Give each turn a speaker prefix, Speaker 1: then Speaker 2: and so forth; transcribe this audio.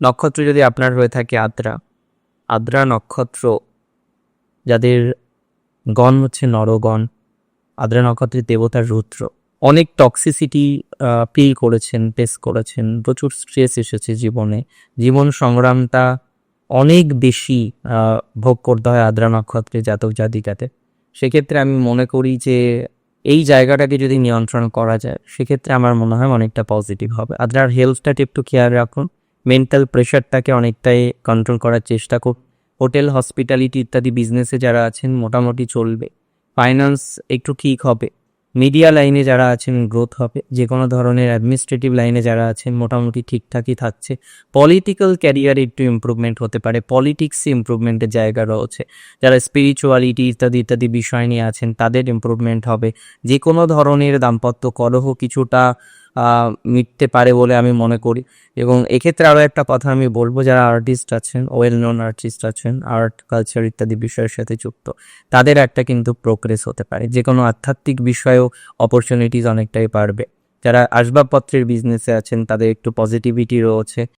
Speaker 1: নক্ষত্র যদি আপনার হয়ে থাকে আদ্রা, আদ্রা নক্ষত্র যাদের গণ হচ্ছে নরগণ, আদ্রা নক্ষত্রের দেবতা রুদ্র, অনেক টক্সিসিটি ফিল করেছেন, ফেস করেছেন, প্রচুর স্ট্রেস এসেছে জীবনে, জীবন সংগ্রামটা অনেক বেশি ভোগ করতে হয় আদ্রা নক্ষত্রে জাতক জাতিকাতে। সেক্ষেত্রে আমি মনে করি যে এই জায়গাটাকে যদি নিয়ন্ত্রণ করা যায় সেক্ষেত্রে আমার মনে হয় অনেকটা পজিটিভ হবে। আদ্রার হেলথটাকে একটু খেয়াল রাখুন, মেন্টাল প্রেশারটাকে অনেকটাই কন্ট্রোল করার চেষ্টা করুন। হোটেল, হসপিটালিটি ইত্যাদি বিজনেসে যারা আছেন মোটামুটি চলবে, ফাইন্যান্স একটু ঠিক হবে, মিডিয়া লাইনে যারা আছেন গ্রোথ হবে, যে কোনো ধরনের অ্যাডমিনিস্ট্রেটিভ লাইনে যারা আছেন মোটামুটি ঠিকঠাকই থাকছে। পলিটিক্যাল ক্যারিয়ারে একটু ইমপ্রুভমেন্ট হতে পারে, পলিটিক্সে ইমপ্রুভমেন্টের জায়গা রয়েছে। যারা স্পিরিচুয়ালিটি ইত্যাদি ইত্যাদি বিষয় নিয়ে আছেন তাদের ইমপ্রুভমেন্ট হবে। যে কোনো ধরনের দাম্পত্য কলহ কিছুটা মিটতে পারে বলে আমি মনে করি। এবং এক্ষেত্রে আরও একটা কথা আমি বলবো, যারা আর্টিস্ট আছেন, ওয়েল নোন আর্টিস্ট আছেন, আর্ট কালচার ইত্যাদি বিষয়ের সাথে যুক্ত, তাদের একটা কিন্তু প্রোগ্রেস হতে পারে। যে কোনো আধ্যাত্মিক বিষয়েও অপরচুনিটিস অনেকটাই বাড়বে। যারা আসবাবপত্রের বিজনেসে আছেন তাদের একটু পজিটিভিটি রয়েছে।